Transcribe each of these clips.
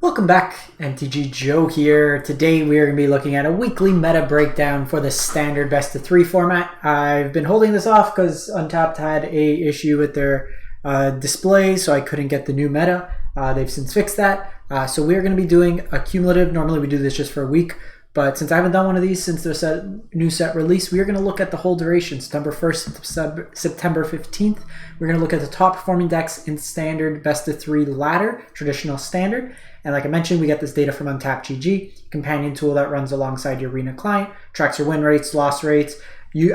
Welcome back, MTG Joe here. Today we are going to be looking at a weekly meta breakdown for the standard best of 3 format. I've been holding this off because Untapped had a issue with their display, so I couldn't get the new meta. They've since fixed that. So we're going to be doing a cumulative. Normally we do this just for a week, but since I haven't done one of these since the new set release, we are going to look at the whole duration, September 1st to September 15th. We're going to look at the top performing decks in standard best of 3 ladder, traditional standard. And like I mentioned, we get this data from Untapped GG, companion tool that runs alongside your Arena client, tracks your win rates, loss rates,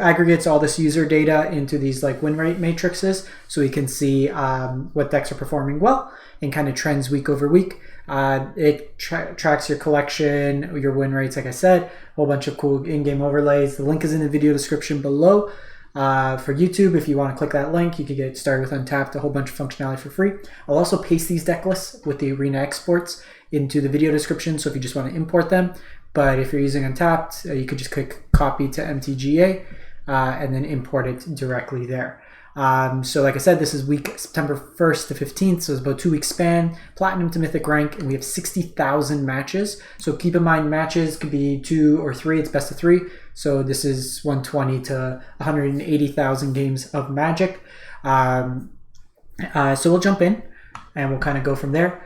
aggregates all this user data into these like win rate matrices, so we can see what decks are performing well and kind of trends week over week. It tracks your collection, your win rates, like I said, a whole bunch of cool in-game overlays. The link is in the video description below. For YouTube, if you want to click that link, you can get started with Untapped, a whole bunch of functionality for free. I'll also paste these deck lists with the Arena exports into the video description, so if you just want to import them. But if you're using Untapped, you could just click copy to MTGA and then import it directly there. So like I said, this is week September 1st to 15th, so it's about a 2-week span, platinum to mythic rank, and we have 60,000 matches. So keep in mind, matches could be 2 or 3, it's best of 3. So this is 120 to 180,000 games of Magic. So we'll jump in and we'll kind of go from there.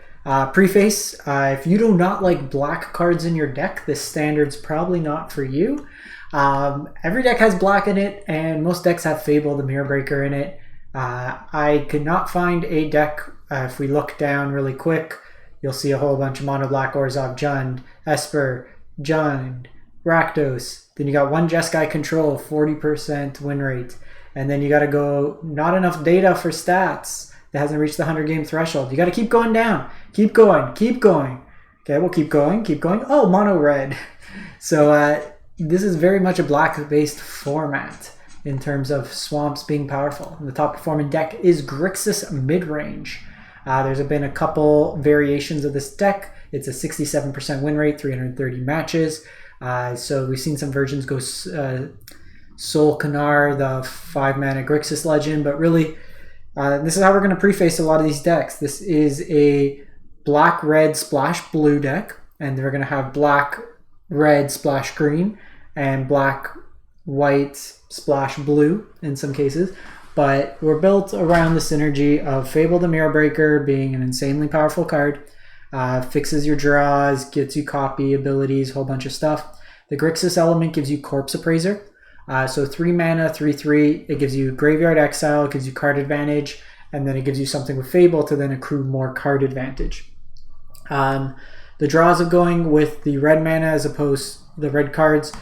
Preface, if you do not like black cards in your deck, this standard's probably not for you. Every deck has black in it, and most decks have Fable, the Mirror Breaker, in it. I could not find a deck. If we look down really quick, you'll see a whole bunch of mono black Orzhov, Jund, Esper, Jund, Rakdos. Then you got one Jeskai control, 40% win rate. And then you got to go, not enough data for stats. That hasn't reached the 100 game threshold. You got to keep going down. Keep going. Keep going. Okay, we'll keep going. Keep going. Oh, mono red. So this is very much a black-based format in terms of swamps being powerful. And the top performing deck is Grixis Midrange. There's been a couple variations of this deck. It's a 67% win rate, 330 matches. So we've seen some versions go Sol Kanar, the 5-mana Grixis legend, but really this is how we're going to preface a lot of these decks. This is a black-red splash blue deck, and we're going to have black-red splash green and black-white splash blue in some cases. But we're built around the synergy of Fable the Mirror Breaker being an insanely powerful card. Fixes your draws, gets you copy abilities, whole bunch of stuff. The Grixis element gives you Corpse Appraiser. So 3 mana, 3/3. It gives you Graveyard Exile, it gives you card advantage, and then it gives you something with Fable to then accrue more card advantage. The draws of going with the red mana the red cards,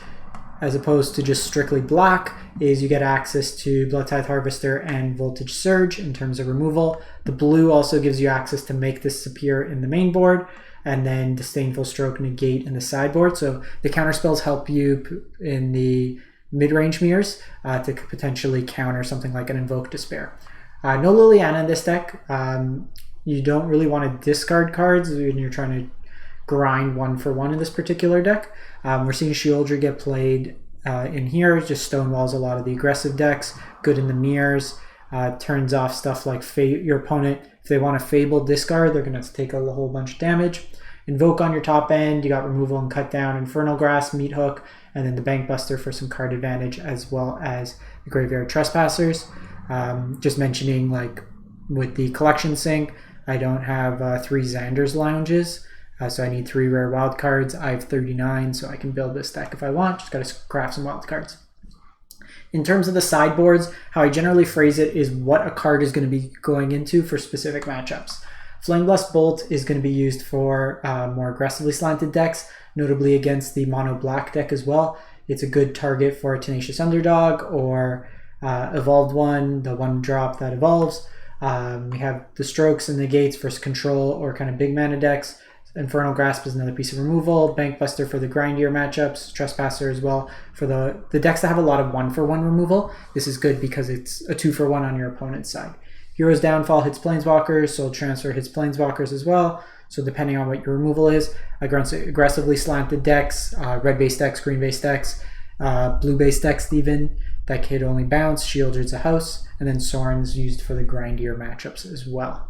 as opposed to just strictly black, is you get access to Bloodtithe Harvester and Voltage Surge in terms of removal. The blue also gives you access to make this appear in the main board, and then Disdainful Stroke, Negate in the sideboard. So the counter spells help you in the mid-range mirrors to potentially counter something like an Invoke Despair. No Liliana in this deck. You don't really want to discard cards when you're trying to grind 1-for-1 in this particular deck. We're seeing Sheoldred get played in here. Just stonewalls a lot of the aggressive decks. Good in the mirrors. Turns off stuff like your opponent. If they want a Fable discard, they're going to have to take a whole bunch of damage. Invoke on your top end. You got removal and cut down, Infernal Grasp, Meathook, and then the Bankbuster for some card advantage, as well as the Graveyard Trespassers. Just mentioning, like with the collection sync, I don't have 3 Xander's Lounges. So I need 3 rare wild cards. I have 39, so I can build this deck if I want. Just got to craft some wild cards. In terms of the sideboards, how I generally phrase it is what a card is going to be going into for specific matchups. Flameblast Bolt is going to be used for more aggressively slanted decks, notably against the mono black deck as well. It's a good target for a Tenacious Underdog or Evolved One, the 1-drop that evolves. We have the Strokes and Negates for control or kind of big mana decks. Infernal Grasp is another piece of removal. Bankbuster for the grindier matchups. Trespasser as well for the decks that have a lot of 1-for-1 removal. This is good because it's a 2-for-1 on your opponent's side. Hero's Downfall hits Planeswalkers, Soul Transfer hits Planeswalkers as well. So depending on what your removal is, aggressively slanted decks, red-based decks, green-based decks, blue-based decks even, that could only bounce. Sheoldred's a house, and then Sorin's used for the grindier matchups as well.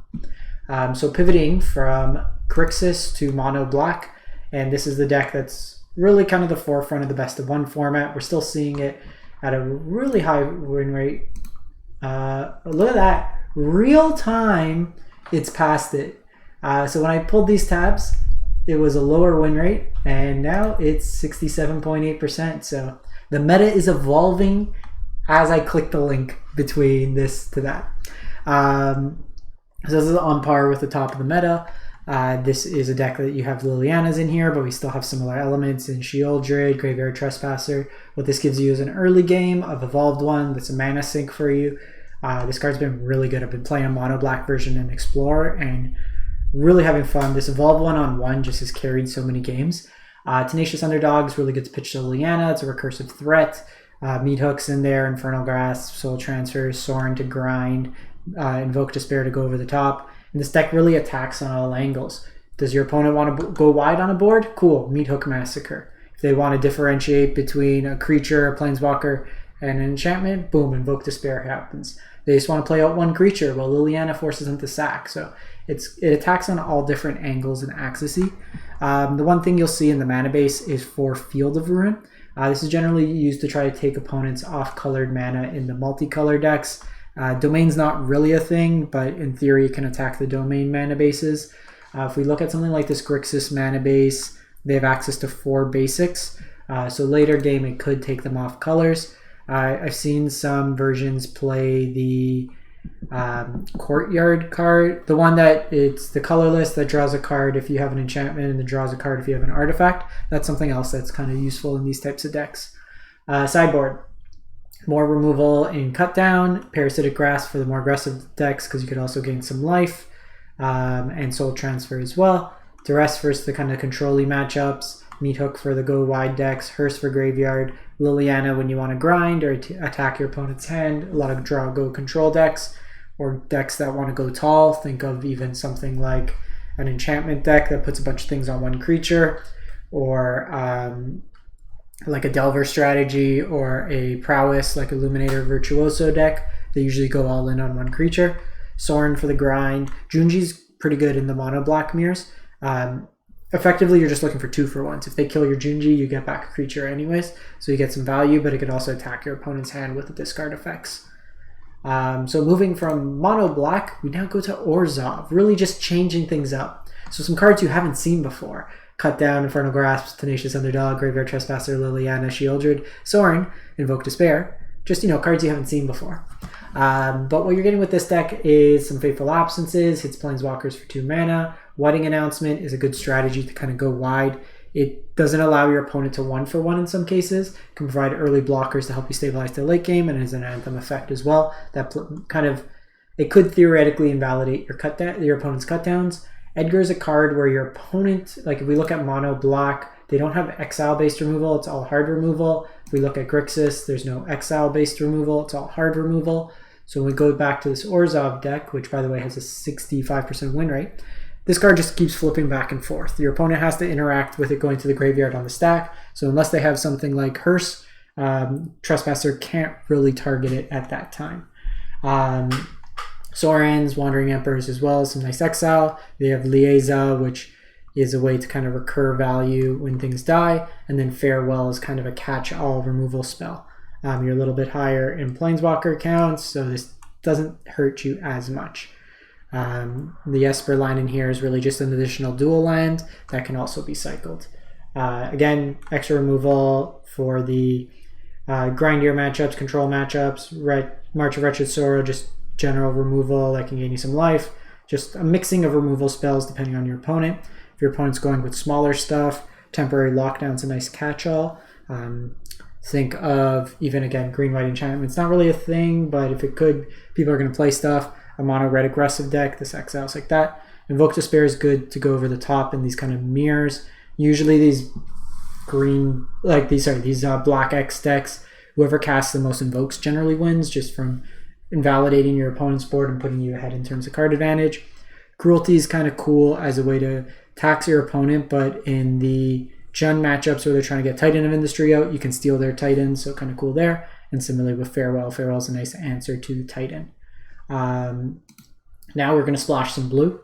So pivoting from Grixis to mono black, and this is the deck that's really kind of the forefront of the best of one format. We're still seeing it at a really high win rate. Look at that, real time, it's past it. So when I pulled these tabs, it was a lower win rate, and now it's 67.8%. So the meta is evolving as I click the link between this to that. So this is on par with the top of the meta. This is a deck that you have Liliana's in here, but we still have similar elements in Sheoldred, Graveyard Trespasser. What this gives you is an early game of Evolved One that's a mana sink for you. This card's been really good. I've been playing a mono black version in Explorer and really having fun. This Evolved One on one just has carried so many games. Tenacious Underdog's really good to pitch to Liliana. It's a recursive threat. Meathook's in there, Infernal Grasp, Soul Transfers, Sorin to grind, Invoke Despair to go over the top. And this deck really attacks on all angles. Does your opponent want to go wide on a board? Cool, Meathook Massacre. If they want to differentiate between a creature, a planeswalker, and an enchantment, boom, Invoke Despair happens. They just want to play out one creature, well, Liliana forces them to sack. So it attacks on all different angles and axes. The one thing you'll see in the mana base is for Field of Ruin. This is generally used to try to take opponents off colored mana in the multicolor decks. Domain's not really a thing, but in theory it can attack the domain mana bases. If we look at something like this Grixis mana base, they have access to 4 basics. So later game it could take them off colors. I've seen some versions play the Courtyard card, the one that it's the colorless that draws a card if you have an enchantment and that draws a card if you have an artifact. That's something else that's kind of useful in these types of decks. Sideboard, more removal in Cut Down, Parasitic Grasp for the more aggressive decks because you could also gain some life, and Soul Transfer as well. Duress for the kind of control-y matchups, Meathook for the go wide decks, Hearse for graveyard, Liliana when you want to grind or to attack your opponent's hand. A lot of draw go control decks or decks that want to go tall. Think of even something like an enchantment deck that puts a bunch of things on one creature, or like a Delver strategy or a Prowess like Illuminator Virtuoso deck. They usually go all in on one creature. Sorin for the grind. Junji's pretty good in the mono black mirrors. Effectively, you're just looking for 2 for 1s. If they kill your Junji, you get back a creature anyways, so you get some value, but it could also attack your opponent's hand with the discard effects. So moving from mono black, we now go to Orzhov, really just changing things up. So some cards you haven't seen before. Cut Down, Infernal Grasp, Tenacious Underdog, Graveyard Trespasser, Liliana, Sheoldred, Sorin, Invoke Despair. Just, cards you haven't seen before. But what you're getting with this deck is some Fateful Absences, hits Planeswalkers for 2 mana. Wedding Announcement is a good strategy to kind of go wide. It doesn't allow your opponent to 1-for-1 in some cases. It can provide early blockers to help you stabilize the late game, and it has an Anthem effect as well. That it could theoretically invalidate your opponent's cut downs. Edgar is a card where your opponent, like if we look at mono black, they don't have exile-based removal. It's all hard removal. If we look at Grixis, there's no exile-based removal. It's all hard removal. So when we go back to this Orzhov deck, which by the way has a 65% win rate, this card just keeps flipping back and forth. Your opponent has to interact with it going to the graveyard on the stack. So unless they have something like Hearse, Trespasser can't really target it at that time. Sorin's, Wandering Emperors as well, some nice exile. They have Liaisa, which is a way to kind of recur value when things die. And then Farewell is kind of a catch-all removal spell. You're a little bit higher in Planeswalker counts, so this doesn't hurt you as much. The Esper line in here is really just an additional dual land that can also be cycled. Again, extra removal for the grindier matchups, control matchups, March of Wretched Sorrow, just general removal that can gain you some life. Just a mixing of removal spells depending on your opponent. If your opponent's going with smaller stuff, Temporary Lockdown's a nice catch-all. Think of, even again, green-white enchantment's not really a thing, but if it could, people are going to play stuff. A mono red aggressive deck, this exiles like that. Invoke Despair is good to go over the top in these kind of mirrors. Usually these black X decks, whoever casts the most invokes generally wins, just from invalidating your opponent's board and putting you ahead in terms of card advantage. Cruelty is kind of cool as a way to tax your opponent, but in the Jund matchups where they're trying to get Titan of Industry out, you can steal their Titan, so kind of cool there. And similarly with Farewell, Farewell is a nice answer to the Titan. Now we're going to splash some blue.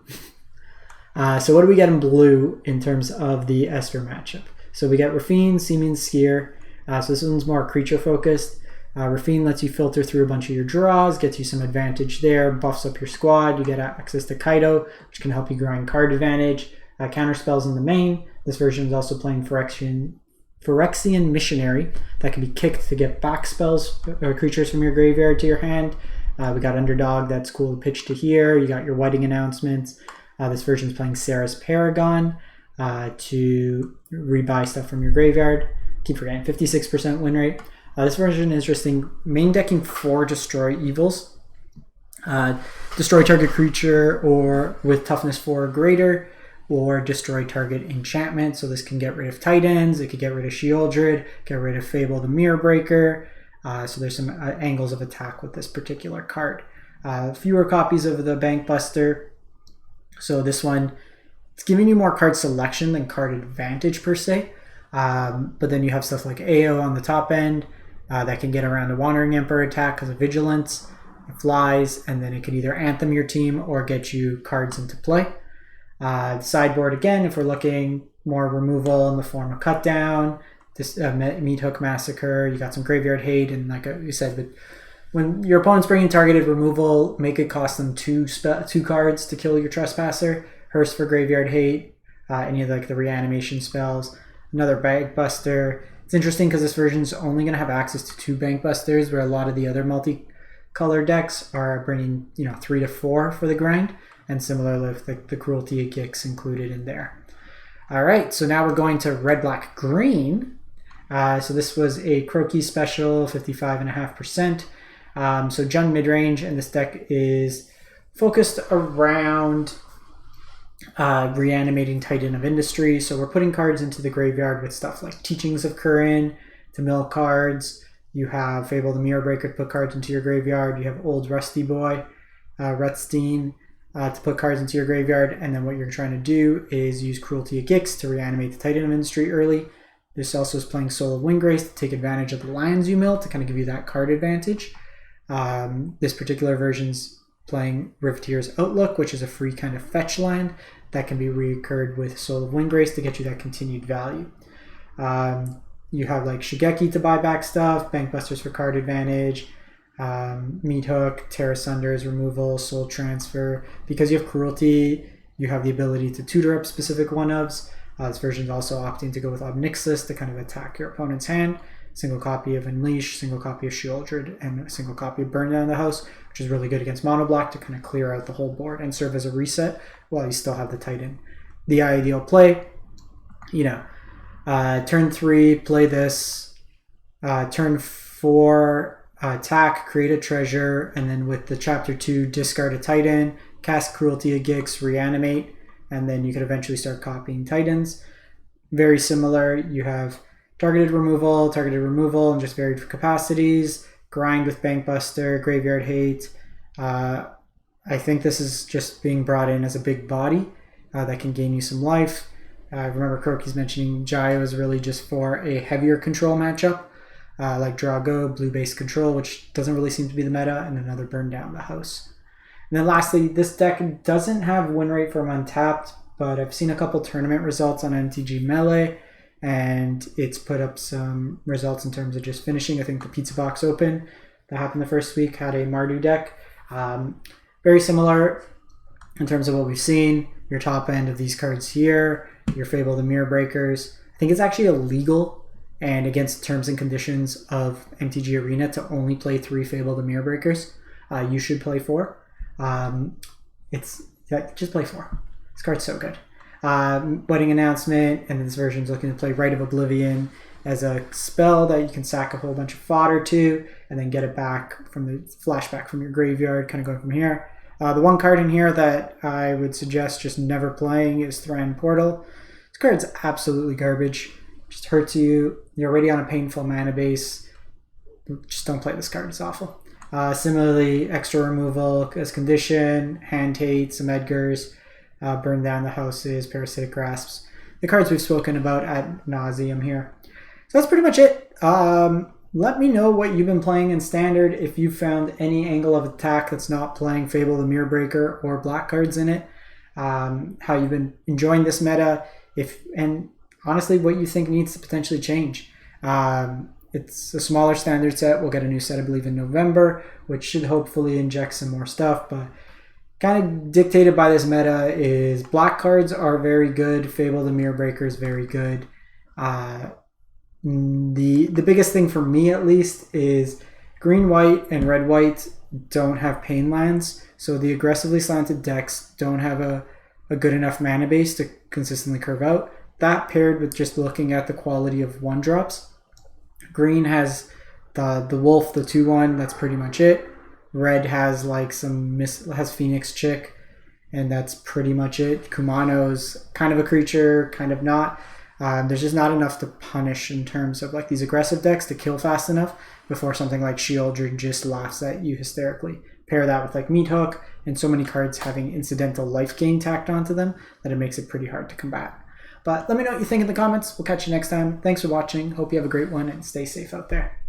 So what do we get in blue in terms of the Esper matchup? So we get Raffine, Seeming Skier. So this one's more creature focused. Raffine lets you filter through a bunch of your draws, gets you some advantage there, buffs up your squad. You get access to Kaido, which can help you grind card advantage. Counter spells in the main. This version is also playing Phyrexian Missionary that can be kicked to get back spells or creatures from your graveyard to your hand. We got Underdog, that's cool to pitch to here. You got your wedding announcements. This version is playing Sarah's Paragon to rebuy stuff from your graveyard. Keep forgetting, 56% win rate. This version is interesting. Main decking 4 Destroy Evils. Destroy target creature or with toughness 4 or greater, or destroy target enchantment. So this can get rid of Titans, it could get rid of Sheoldred, get rid of Fable the Mirror Breaker. So there's some angles of attack with this particular card. Fewer copies of the Bankbuster. So this one, it's giving you more card selection than card advantage per se. But then you have stuff like AO on the top end that can get around a Wandering Emperor attack because of Vigilance. It flies, and then it could either anthem your team or get you cards into play. Sideboard again, if we're looking more removal in the form of cut down, this Meathook Massacre, you got some graveyard hate, and like you said, but when your opponent's bringing targeted removal, make it cost them two cards to kill your Trespasser. Hearse for graveyard hate, any of like the reanimation spells, another Bankbuster. It's interesting because this version is only going to have access to 2 Bankbusters, where a lot of the other multicolor decks are bringing 3 to 4 for the grind. And similarly with the Cruelty of Gix included in there. All right, so now we're going to red, black, green. So this was a Croaky special, 55.5%. So Jund Midrange, and this deck is focused around reanimating Titan of Industry. So we're putting cards into the graveyard with stuff like Teachings of Kurin to mill cards. You have Fable the Mirror Breaker to put cards into your graveyard. You have Old Rusty Boy, Rutstein, to put cards into your graveyard, and then what you're trying to do is use Cruelty of Gix to reanimate the Titan of Industry early. This also is playing Soul of Windgrace to take advantage of the lands you mill to kind of give you that card advantage. This particular version's playing Riveteer's Outlook, which is a free kind of fetch land that can be recurred with Soul of Windgrace to get you that continued value. You have like Shigeki to buy back stuff, Bankbusters for card advantage, Meathook, Terra Sunder's removal, Soul Transfer. Because you have Cruelty, you have the ability to tutor up specific one-ofs. This version is also opting to go with Obnixis to kind of attack your opponent's hand. Single copy of Unleash, single copy of Sheoldred, and a single copy of Burn Down the House, which is really good against Mono Black to kind of clear out the whole board and serve as a reset while you still have the Titan. The ideal play, turn 3, play this. Turn 4, attack, create a treasure, and then with the chapter 2, discard a Titan, cast Cruelty of Gix, reanimate, and then you could eventually start copying Titans. Very similar, you have targeted removal, and just varied capacities, grind with Bankbuster, graveyard hate. I think this is just being brought in as a big body that can gain you some life. I remember Croaky's mentioning Jaya is really just for a heavier control matchup. Like Draw Go, blue-based control, which doesn't really seem to be the meta, and another Burn Down the House. And then lastly, this deck doesn't have win rate from Untapped, but I've seen a couple tournament results on MTG Melee, and it's put up some results in terms of just finishing. I think the Pizza Box Open that happened the first week had a Mardu deck. Very similar in terms of what we've seen. Your top end of these cards here, your Fable the Mirror Breakers. I think it's actually illegal and against terms and conditions of MTG Arena to only play 3 Fable the Mirror Breakers. You should play 4. Just play 4. This card's so good. Wedding Announcement, and this version's looking to play Rite of Oblivion as a spell that you can sack a whole bunch of fodder to, and then get it back from the flashback from your graveyard, kind of going from here. The one card in here that I would suggest just never playing is Thran Portal. This card's absolutely garbage. Just hurts you. You're already on a painful mana base. Just don't play this card. It's awful. Similarly, extra removal as condition, hand hate, some Edgars, burn down the houses, parasitic grasps. The cards we've spoken about ad nauseum here. So that's pretty much it. Let me know what you've been playing in Standard, if you found any angle of attack that's not playing Fable the Mirror Breaker or black cards in it. how you've been enjoying this meta, and honestly what you think needs to potentially change. It's a smaller standard set. We'll get a new set, I believe, in November, which should hopefully inject some more stuff. But kind of dictated by this meta is black cards are very good. Fable the Mirror Breaker is very good. The biggest thing for me, at least, is green, white, and red, white don't have pain lands. So the aggressively slanted decks don't have a good enough mana base to consistently curve out. That paired with just looking at the quality of 1-drops. Green has the wolf, the 2/1. That's pretty much it. Red has like has Phoenix Chick, and that's pretty much it. Kumano's kind of a creature, kind of not. There's just not enough to punish in terms of like these aggressive decks to kill fast enough before something like Sheoldred just laughs at you hysterically. Pair that with like Meathook and so many cards having incidental life gain tacked onto them that it makes it pretty hard to combat. But let me know what you think in the comments. We'll catch you next time. Thanks for watching. Hope you have a great one and stay safe out there.